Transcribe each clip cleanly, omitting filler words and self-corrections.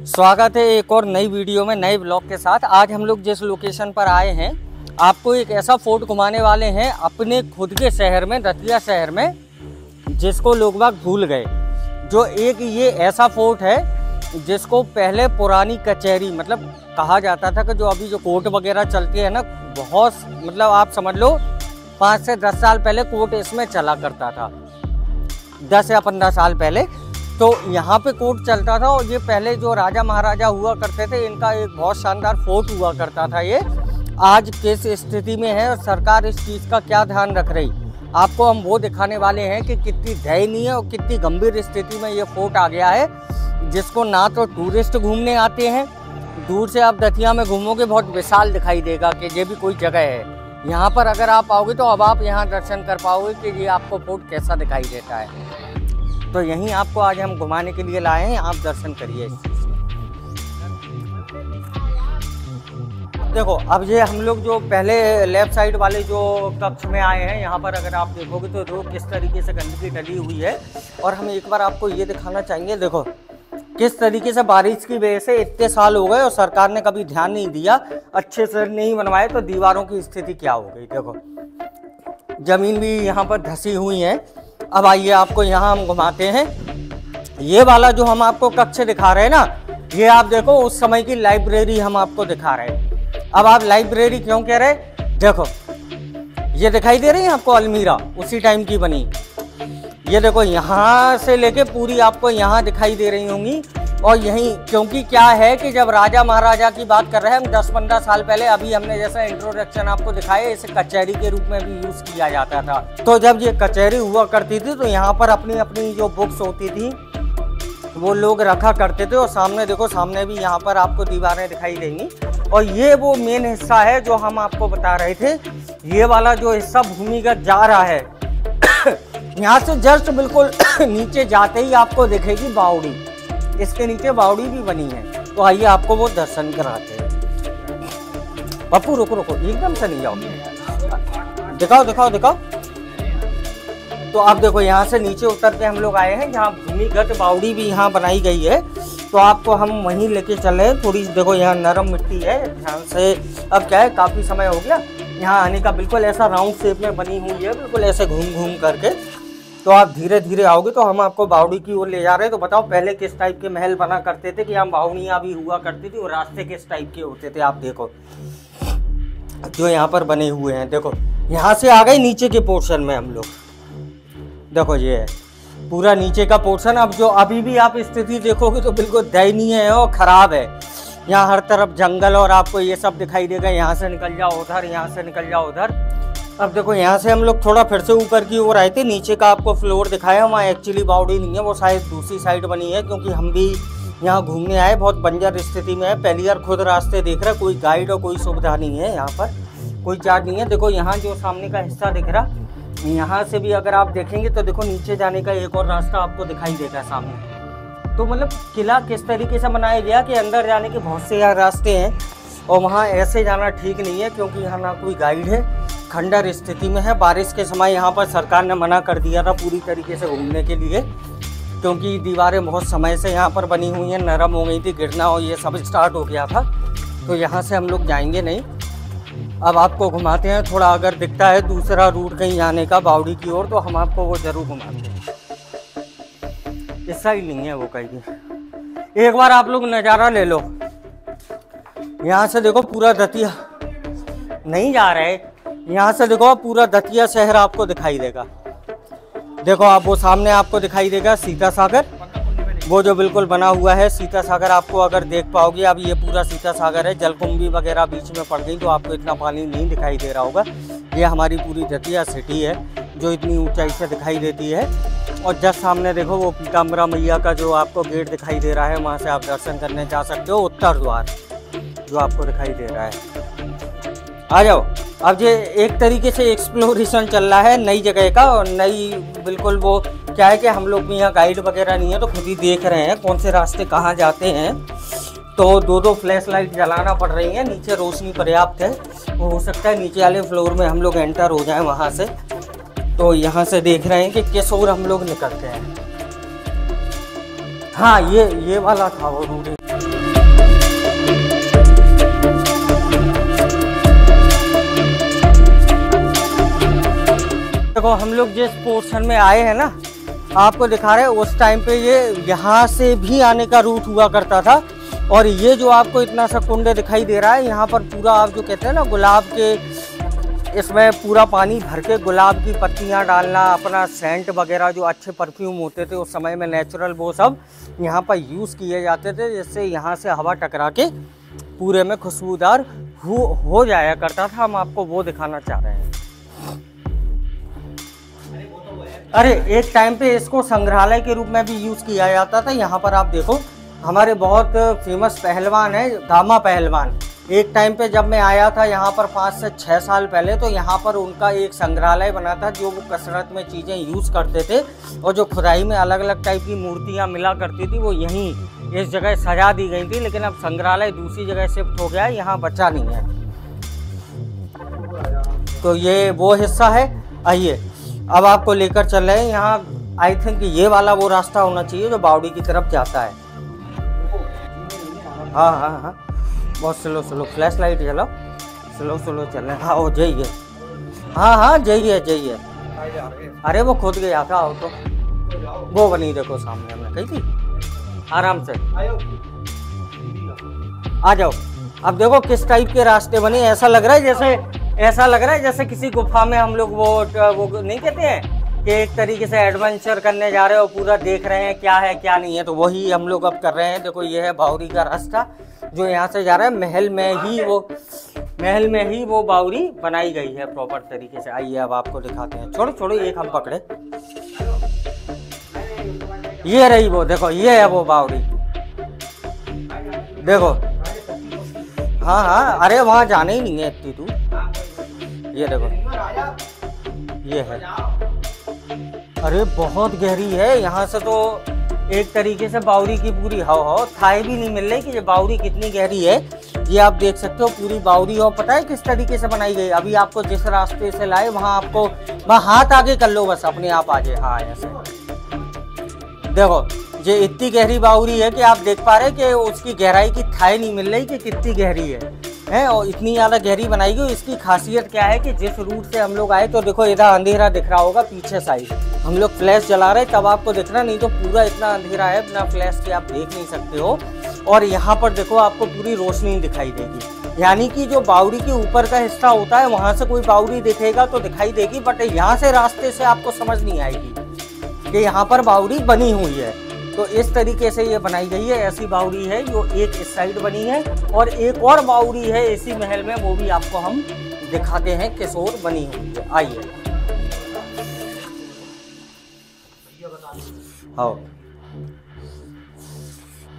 स्वागत है एक और नई वीडियो में नए ब्लॉग के साथ। आज हम लोग जिस लोकेशन पर आए हैं आपको एक ऐसा फोर्ट घुमाने वाले हैं अपने खुद के शहर में, दतिया शहर में, जिसको लोग बाग भूल गए। जो एक ये ऐसा फोर्ट है जिसको पहले पुरानी कचहरी मतलब कहा जाता था कि जो अभी जो कोर्ट वगैरह चलती है ना, बहुत मतलब आप समझ लो 5 से 10 साल पहले कोर्ट इसमें चला करता था, 10 या 15 साल पहले। तो यहाँ पे कोर्ट चलता था और ये पहले जो राजा महाराजा हुआ करते थे इनका एक बहुत शानदार फोर्ट हुआ करता था। ये आज किस स्थिति में है और सरकार इस चीज़ का क्या ध्यान रख रही, आपको हम वो दिखाने वाले हैं कि कितनी दयनीय और कितनी गंभीर स्थिति में ये फोर्ट आ गया है, जिसको ना तो टूरिस्ट घूमने आते हैं, दूर से आप दतिया में घूमोगे बहुत विशाल दिखाई देगा कि ये भी कोई जगह है। यहाँ पर अगर आप आओगे तो अब आप यहाँ दर्शन कर पाओगे कि ये आपको फोर्ट कैसा दिखाई देता है। तो यहीं आपको आज हम घुमाने के लिए लाए हैं, आप दर्शन करिए। देखो अब ये हम लोग जो पहले लेफ्ट साइड वाले जो कक्ष में आए हैं, यहाँ पर अगर आप देखोगे तो रोड किस तरीके से गंदगी डली हुई है। और हम एक बार आपको ये दिखाना चाहेंगे, देखो किस तरीके से बारिश की वजह से इतने साल हो गए और सरकार ने कभी ध्यान नहीं दिया, अच्छे से नहीं बनवाए, तो दीवारों की स्थिति क्या हो गई। देखो जमीन भी यहाँ पर धसी हुई है। अब आइए आपको यहाँ हम घुमाते हैं। ये वाला जो हम आपको कक्ष दिखा रहे हैं ना, ये आप देखो उस समय की लाइब्रेरी हम आपको दिखा रहे हैं। अब आप लाइब्रेरी क्यों कह रहे, देखो ये दिखाई दे रही है आपको अलमीरा, उसी टाइम की बनी। ये देखो यहाँ से लेके पूरी आपको यहाँ दिखाई दे रही होंगी। और यहीं क्योंकि क्या है कि जब राजा महाराजा की बात कर रहे हैं हम 10-15 साल पहले, अभी हमने जैसा इंट्रोडक्शन आपको दिखाया, इसे कचहरी के रूप में भी यूज़ किया जाता था। तो जब ये कचहरी हुआ करती थी तो यहाँ पर अपनी अपनी जो बुक्स होती थी वो लोग रखा करते थे। और सामने देखो, सामने भी यहाँ पर आपको दीवारें दिखाई देंगी। और ये वो मेन हिस्सा है जो हम आपको बता रहे थे। ये वाला जो हिस्सा भूमिगत जा रहा है यहाँ से जस्ट बिल्कुल नीचे जाते ही आपको दिखेगी बावड़ी, इसके नीचे बावड़ी भी बनी है। तो आइए आपको वो दर्शन कराते हैं। पप्पू रुको रुको, एकदम से नहीं जाओ, दिखाओ दिखाओ दिखाओ। तो आप देखो यहाँ से नीचे उतर के हम लोग आए हैं, जहाँ भूमिगत बावड़ी भी यहाँ बनाई गई है। तो आपको हम वहीं लेके चले। थोड़ी देखो यहाँ नरम मिट्टी है, ध्यान से। अब क्या है, काफ़ी समय हो गया यहाँ आने का। बिल्कुल ऐसा राउंड शेप में बनी हुई है, बिल्कुल ऐसे घूम घूम करके। तो आप धीरे धीरे आओगे तो हम आपको बावड़ी की ओर ले जा रहे हैं। तो बताओ पहले किस टाइप के महल बना करते थे, कि हम बावड़ियाँ भी हुआ करती थी, और रास्ते किस टाइप के होते थे। आप देखो जो यहाँ पर बने हुए हैं, देखो यहाँ से आ गए नीचे के पोर्शन में हम लोग। देखो ये है पूरा नीचे का पोर्शन। अब जो अभी भी आप स्थिति देखोगे तो बिल्कुल दयनीय है और ख़राब है। यहाँ हर तरफ जंगल और आपको ये सब दिखाई देगा। यहाँ से निकल जाओ उधर, यहाँ से निकल जाओ उधर। अब देखो यहाँ से हम लोग थोड़ा फिर से ऊपर की ओर आए थे, नीचे का आपको फ्लोर दिखाया। वहाँ एक्चुअली बावड़ी नहीं है, वो शायद दूसरी साइड बनी है, क्योंकि हम भी यहाँ घूमने आए, बहुत बंजर स्थिति में है। पहली बार खुद रास्ते देख रहा है, कोई गाइड और कोई सुविधा नहीं है, यहाँ पर कोई चार्ज नहीं है। देखो यहाँ जो सामने का हिस्सा दिख रहा, यहाँ से भी अगर आप देखेंगे तो देखो नीचे जाने का एक और रास्ता आपको दिखाई देगा सामने। तो मतलब किला किस तरीके से बनाया गया कि अंदर जाने के बहुत से यहाँ रास्ते हैं, और वहाँ ऐसे जाना ठीक नहीं है, क्योंकि यहाँ ना कोई गाइड है, खंडर स्थिति में है। बारिश के समय यहाँ पर सरकार ने मना कर दिया था पूरी तरीके से घूमने के लिए, क्योंकि दीवारें बहुत समय से यहाँ पर बनी हुई हैं, नरम हो गई थी, गिरना और ये सब स्टार्ट हो गया था। तो यहाँ से हम लोग जाएंगे नहीं। अब आपको घुमाते हैं थोड़ा, अगर दिखता है दूसरा रूट कहीं आने का बावड़ी की ओर तो हम आपको वो जरूर घुमाते हैं। इस साइड नहीं है वो कहीं भी। एक बार आप लोग नज़ारा ले लो, यहाँ से देखो पूरा दतिया नहीं जा रहे, यहाँ से देखो पूरा दतिया शहर आपको दिखाई देगा। देखो आप वो सामने आपको दिखाई देगा सीता सागर, वो जो बिल्कुल बना हुआ है सीता सागर। आपको अगर देख पाओगे, अब ये पूरा सीता सागर है। जलकुंभी वगैरह बीच में पड़ गई तो आपको इतना पानी नहीं दिखाई दे रहा होगा। ये हमारी पूरी दतिया सिटी है जो इतनी ऊंचाई से दिखाई देती है। और जस्ट सामने देखो वो पीताम्बरा मैया का जो आपको गेट दिखाई दे रहा है, वहाँ से आप दर्शन करने जा सकते हो। उत्तर द्वार जो आपको दिखाई दे रहा है, आ जाओ। अब ये एक तरीके से एक्सप्लोरेशन चल रहा है नई जगह का, और नई बिल्कुल वो क्या है कि हम लोग भी यहाँ गाइड वगैरह नहीं है, तो खुद ही देख रहे हैं कौन से रास्ते कहाँ जाते हैं। तो दो फ्लैश लाइट जलाना पड़ रही है, नीचे रोशनी पर्याप्त है। हो सकता है नीचे वाले फ्लोर में हम लोग एंटर हो जाएं वहाँ से। तो यहाँ से देख रहे हैं कि किस ओर हम लोग निकलते हैं। हाँ ये वाला था वो रूट। देखो हम लोग जिस पोर्शन में आए हैं ना, आपको दिखा रहे हैं, उस टाइम पे ये यहाँ से भी आने का रूट हुआ करता था। और ये जो आपको इतना सा कुंड दिखाई दे रहा है, यहाँ पर पूरा आप जो कहते हैं ना गुलाब के, इसमें पूरा पानी भर के गुलाब की पत्तियाँ डालना, अपना सेंट वगैरह जो अच्छे परफ्यूम होते थे उस समय में नेचुरल, वो सब यहाँ पर यूज़ किए जाते थे, जिससे यहाँ से हवा टकरा के पूरे में खुशबूदार हो जाया करता था। हम आपको वो दिखाना चाह रहे हैं। अरे एक टाइम पे इसको संग्रहालय के रूप में भी यूज़ किया जाता था। यहाँ पर आप देखो, हमारे बहुत फेमस पहलवान है गामा पहलवान। एक टाइम पे जब मैं आया था यहाँ पर 5 से 6 साल पहले, तो यहाँ पर उनका एक संग्रहालय बना था, जो वो कसरत में चीज़ें यूज़ करते थे, और जो खुदाई में अलग अलग टाइप की मूर्तियाँ मिला करती थी, वो यहीं इस जगह सजा दी गई थी। लेकिन अब संग्रहालय दूसरी जगह शिफ्ट हो गया है, यहाँ बचा नहीं है। तो ये वो हिस्सा है। आइए अब आपको लेकर चल रहे हैं यहाँ। आई थिंक ये वाला वो रास्ता होना चाहिए जो बावड़ी की तरफ जाता है। हाँ हाँ हाँ, बहुत स्लो स्लो, फ्लैश लाइट जलाओ, स्लो स्लो चल रहे हैं। हाँ वो जाइए, हाँ हाँ जाइए जाइए। अरे वो खुद गया था वो, तो वो बनी देखो सामने, हमने कही थी। आराम से आ जाओ। अब देखो किस टाइप के रास्ते बने। ऐसा लग रहा है जैसे किसी गुफा में हम लोग वो नहीं कहते हैं कि एक तरीके से एडवेंचर करने जा रहे हो, पूरा देख रहे हैं क्या है क्या नहीं है। तो वही हम लोग अब कर रहे हैं। देखो ये है बावड़ी का रास्ता जो यहाँ से जा रहा है। महल में ही वो बावड़ी बनाई गई है प्रॉपर तरीके से। आइए अब आपको दिखाते हैं। छोड़ो एक हम पकड़े, ये रही वो, देखो ये है वो बावड़ी, देखो। हाँ हाँ, अरे वहाँ जाने ही नहीं है इतनी दूर। ये देखो, ये है। अरे बहुत गहरी है, यहाँ से तो एक तरीके से बावड़ी की पूरी थाई भी नहीं मिल रही कि ये बावड़ी कितनी गहरी है। ये आप देख सकते हो पूरी बावड़ी। और पता है किस तरीके से बनाई गई? अभी आपको जिस रास्ते से लाए वहाँ आपको हाथ आगे कर लो, बस अपने आप आ जाए। हाँ ऐसे देखो, ये इतनी गहरी बावड़ी है कि आप देख पा रहे हैं कि उसकी गहराई की थाई नहीं मिल रही कि कितनी गहरी है। और इतनी ज़्यादा गहरी बनाई गई। इसकी खासियत क्या है कि जिस रूट से हम लोग आए, तो देखो इधर अंधेरा दिख रहा होगा पीछे साइड, हम लोग फ्लैश जला रहे तब आपको दिख रहा, नहीं तो पूरा इतना अंधेरा है, बिना फ्लैश के आप देख नहीं सकते हो। और यहाँ पर देखो आपको पूरी रोशनी दिखाई देगी, यानी कि जो बावड़ी के ऊपर का हिस्सा होता है वहाँ से कोई बावड़ी दिखेगा तो दिखाई देगी, बट यहाँ से रास्ते से आपको समझ नहीं आएगी कि यहाँ पर बावड़ी बनी हुई है। तो इस तरीके से ये बनाई गई है। ऐसी बावड़ी है जो एक इस साइड बनी है, और एक और बावड़ी है इसी महल में, वो भी आपको हम दिखाते हैं किस ओर बनी हुई है। आइए आओ,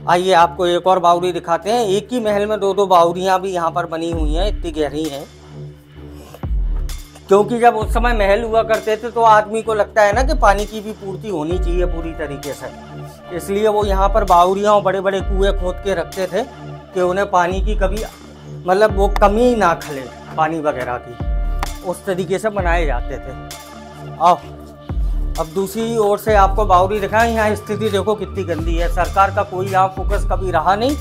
आइए आपको एक और बावड़ी दिखाते हैं। एक ही महल में दो बावड़ियां भी यहाँ पर बनी हुई हैं, इतनी गहरी हैं। क्योंकि जब उस समय महल हुआ करते थे तो आदमी को लगता है ना कि पानी की भी पूर्ति होनी चाहिए पूरी तरीके से, इसलिए वो यहाँ पर बावड़ियाँ और बड़े बड़े कुएं खोद के रखते थे कि उन्हें पानी की कभी मतलब वो कमी ना खले पानी वगैरह की, उस तरीके से बनाए जाते थे। आओ अब दूसरी ओर से आपको बावड़ी दिखाएं। यहाँ स्थिति देखो कितनी गंदी है। सरकार का कोई यहाँ फोकस कभी रहा नहीं।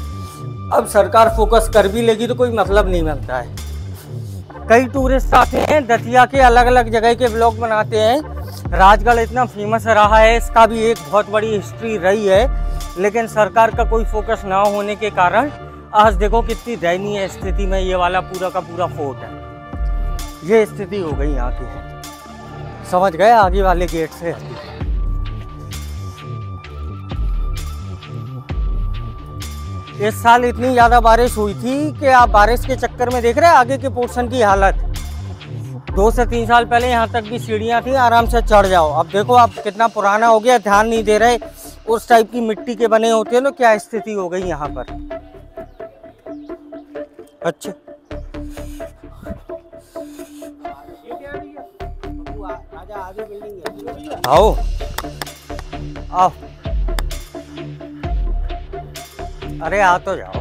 अब सरकार फोकस कर भी लेगी तो कोई मतलब नहीं बनता है। कई टूरिस्ट आते हैं दतिया के, अलग अलग जगह के ब्लॉग बनाते हैं। राजगढ़ इतना फेमस रहा है, इसका भी एक बहुत बड़ी हिस्ट्री रही है, लेकिन सरकार का कोई फोकस ना होने के कारण आज देखो कितनी दयनीय स्थिति में ये वाला पूरा का पूरा फोर्ट है। ये स्थिति हो गई यहाँ की, समझ गए? आगे वाले गेट से इस साल इतनी ज़्यादा बारिश हुई थी कि आप बारिश के चक्कर में देख रहे हैं आगे के पोर्शन की हालत। 2 से 3 साल पहले यहाँ तक भी सीढ़ियाँ थी, आराम से चढ़ जाओ। अब देखो आप कितना पुराना हो गया, ध्यान नहीं दे रहे। उस टाइप की मिट्टी के बने होते हैं तो क्या स्थिति हो गई यहाँ पर। अच्छा आओ आओ, अरे आ तो जाओ।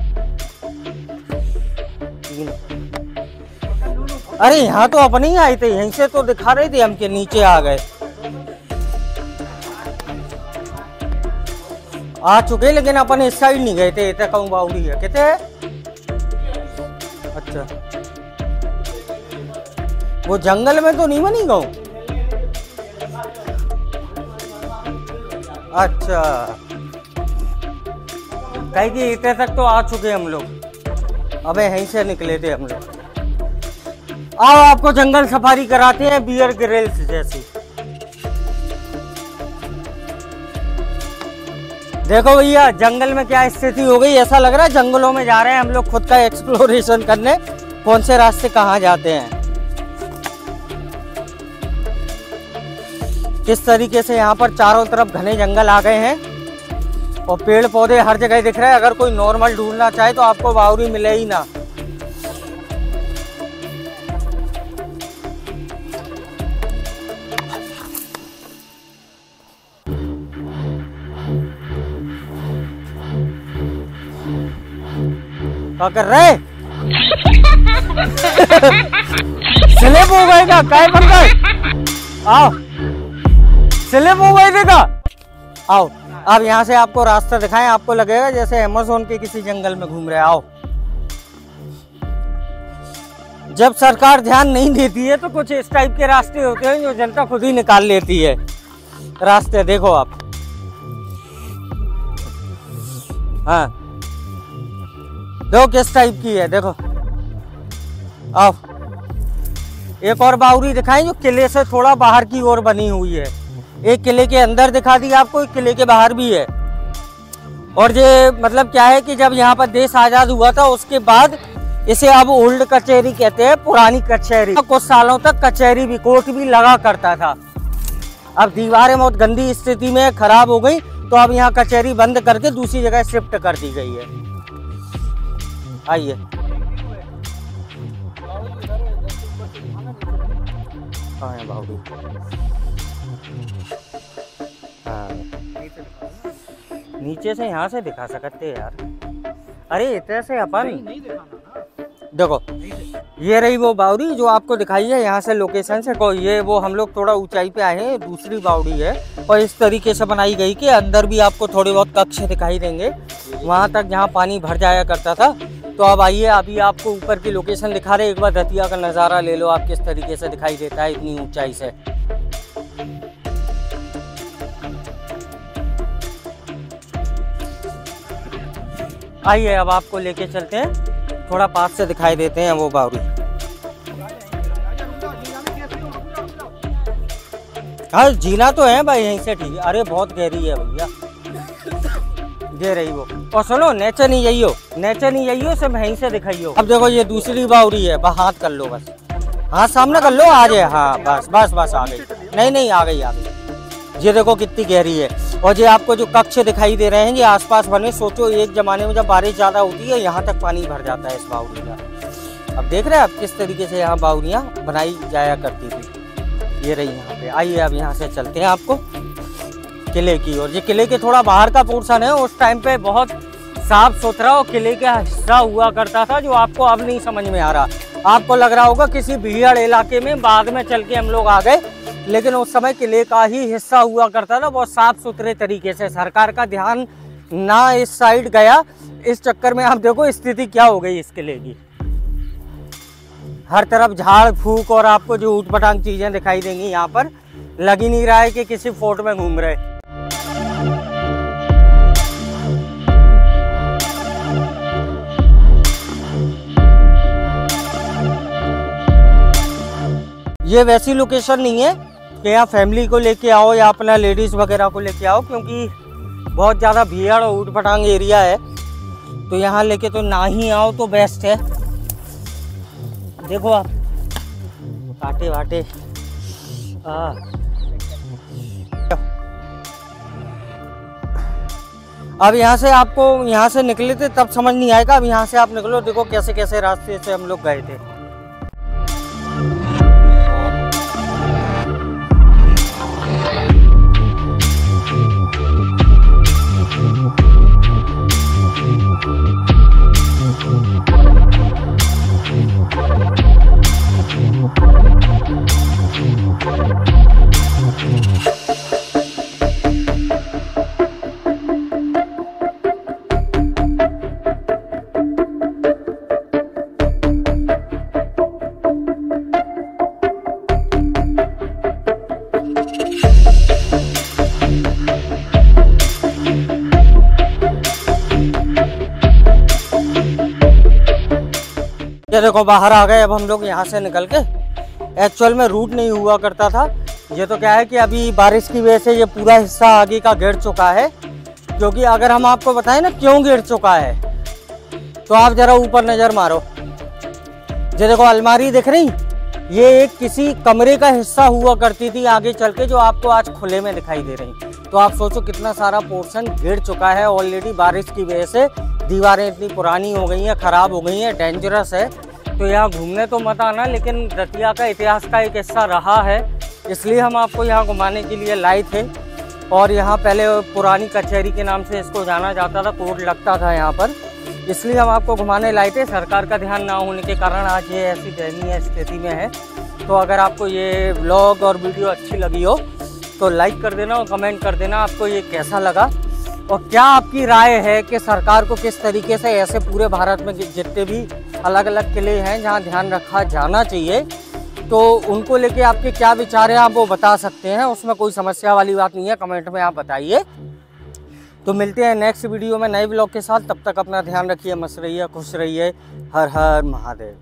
अरे यहाँ तो अपने ही आए थे, यहीं से तो दिखा रहे थे हम के नीचे आ गए। आ चुके लेकिन अपन इस साइड नहीं गए थे। इतना कहूँ बावड़ी है कहते हैं। अच्छा वो जंगल में तो नहीं बनी गाँव। अच्छा, कहीं की इतने तक तो आ चुके हम लोग, अबे यहीं से निकले थे हम लोग। आओ आपको जंगल सफारी कराते हैं बियर ग्रिल्स जैसी। देखो भैया जंगल में क्या स्थिति हो गई, ऐसा लग रहा है जंगलों में जा रहे हैं हम लोग खुद का एक्सप्लोरेशन करने, कौन से रास्ते कहाँ जाते हैं। किस तरीके से यहाँ पर चारों तरफ घने जंगल आ गए हैं और पेड़ पौधे हर जगह दिख रहे हैं। अगर कोई नॉर्मल ढूंढना चाहे तो आपको बावरी मिले ही ना। क्या कर रहे स्लिप हो गए क्या, काय बन गए? आओ स्लिप हो गए थे क्या? आओ अब यहाँ से आपको रास्ता दिखाएं, आपको लगेगा जैसे अमेज़न के किसी जंगल में घूम रहे। आओ, जब सरकार ध्यान नहीं देती है तो कुछ इस टाइप के रास्ते होते हैं जो जनता खुद ही निकाल लेती है रास्ते। देखो आप, हाँ देखो किस टाइप की है, देखो। आओ एक और बावरी दिखाएं जो किले से थोड़ा बाहर की ओर बनी हुई है। एक किले के अंदर दिखा दी आपको, एक किले के बाहर भी है। और ये मतलब क्या है कि जब यहाँ पर देश आजाद हुआ था उसके बाद इसे अब ओल्ड कचहरी कहते हैं, पुरानी कचहरी। कुछ सालों तक कचहरी भी, कोर्ट भी लगा करता था। अब दीवारें बहुत गंदी स्थिति में खराब हो गई तो अब यहाँ कचहरी बंद करके दूसरी जगह शिफ्ट कर दी गई है। आइए नीचे से यहाँ से दिखा सकते हैं यार। अरे इतने से अपन नहीं देखो, ये रही वो बावड़ी जो आपको दिखाई है। यहाँ से लोकेशन से को ये वो हम लोग थोड़ा ऊंचाई पे आए हैं, दूसरी बावड़ी है और इस तरीके से बनाई गई कि अंदर भी आपको थोड़े बहुत कक्ष दिखाई देंगे वहाँ तक जहाँ पानी भर जाया करता था। तो अब आइए, अभी आपको ऊपर की लोकेशन दिखा रहे, एक बार दतिया का नज़ारा ले लो आप, किस तरीके से दिखाई देता है इतनी ऊंचाई से। आइए अब आपको लेके चलते हैं, थोड़ा पास से दिखाई देते हैं वो बावड़ी। हाँ जीना तो है भाई यहीं से, ठीक है। अरे बहुत गहरी है भैया, ये रही वो। और सुनो नेचर नहीं जाइयो, नेचर नहीं जाइयो, सिर्फ यहीं से दिखाइयो। अब देखो ये दूसरी बावड़ी है, बस हाथ कर लो, बस हाथ सामने कर लो, आ जाए। हाँ बस बस बस आ गई, नहीं नहीं आ गई आ गई। ये देखो कितनी गहरी है। और ये आपको जो कक्ष दिखाई दे रहे हैं ये आसपास बने, सोचो एक जमाने में जब बारिश ज़्यादा होती है यहाँ तक पानी भर जाता है इस बावड़ी का। अब देख रहे हैं आप किस तरीके से यहाँ बावड़ियाँ बनाई जाया करती थी। ये रही यहाँ पे। आइए अब यहाँ से चलते हैं आपको किले की। और ये किले के थोड़ा बाहर का पोर्शन है, उस टाइम पे बहुत साफ सुथरा और किले का हिस्सा हुआ करता था जो आपको अब नहीं समझ में आ रहा। आपको लग रहा होगा किसी भीड़ इलाके में बाद में चल के हम लोग आ गए, लेकिन उस समय किले का ही हिस्सा हुआ करता था बहुत साफ सुथरे तरीके से। सरकार का ध्यान ना इस साइड गया, इस चक्कर में आप देखो स्थिति क्या हो गई इस किले की। हर तरफ झाड़ फूक और आपको जो ऊटपटांग चीजें दिखाई देंगी यहाँ पर, लग ही नहीं रहा है कि किसी फोर्ट में घूम रहे। ये वैसी लोकेशन नहीं है कि यहाँ फैमिली को लेके आओ या अपना लेडीज वगैरह को लेके आओ, क्योंकि बहुत ज़्यादा भीड़ और ऊटपटांग एरिया है, तो यहाँ लेके तो ना ही आओ तो बेस्ट है। देखो आप कांटे वाटे। अब यहाँ से आपको, यहाँ से निकले थे तब समझ नहीं आएगा, अब यहाँ से आप निकलो, देखो कैसे कैसे रास्ते से हम लोग गए थे। ये देखो बाहर आ गए अब हम लोग यहाँ से निकल के। एक्चुअल में रूट नहीं हुआ करता था। ये तो क्या है कि अभी बारिश की वजह से ये पूरा हिस्सा आगे का गिर चुका है। क्योंकि अगर हम आपको बताएं ना क्यों गिर चुका है, तो आप जरा ऊपर नज़र मारो। ये देखो अलमारी दिख रही, ये एक किसी कमरे का हिस्सा हुआ करती थी आगे चल के, जो आपको आज खुले में दिखाई दे रही। तो आप सोचो कितना सारा पोर्शन गिर चुका है ऑलरेडी बारिश की वजह से। दीवारें इतनी पुरानी हो गई हैं, ख़राब हो गई हैं, डेंजरस है। तो यहाँ घूमने तो मत आना, लेकिन दतिया का इतिहास का एक हिस्सा रहा है, इसलिए हम आपको यहाँ घुमाने के लिए लाए थे। और यहाँ पहले पुरानी कचहरी के नाम से इसको जाना जाता था, कोर्ट लगता था यहाँ पर, इसलिए हम आपको घुमाने लाए थे। सरकार का ध्यान ना होने के कारण आज ये ऐसी दयनीय स्थिति में है। तो अगर आपको ये व्लॉग और वीडियो अच्छी लगी हो तो लाइक कर देना और कमेंट कर देना आपको ये कैसा लगा, और क्या आपकी राय है कि सरकार को किस तरीके से ऐसे पूरे भारत में जितने भी अलग अलग किले हैं जहां ध्यान रखा जाना चाहिए, तो उनको लेके आपके क्या विचार हैं आप वो बता सकते हैं। उसमें कोई समस्या वाली बात नहीं है, कमेंट में आप बताइए। तो मिलते हैं नेक्स्ट वीडियो में नए व्लॉग के साथ। तब तक अपना ध्यान रखिए, मस्त रहिए, खुश रहिए। हर हर महादेव।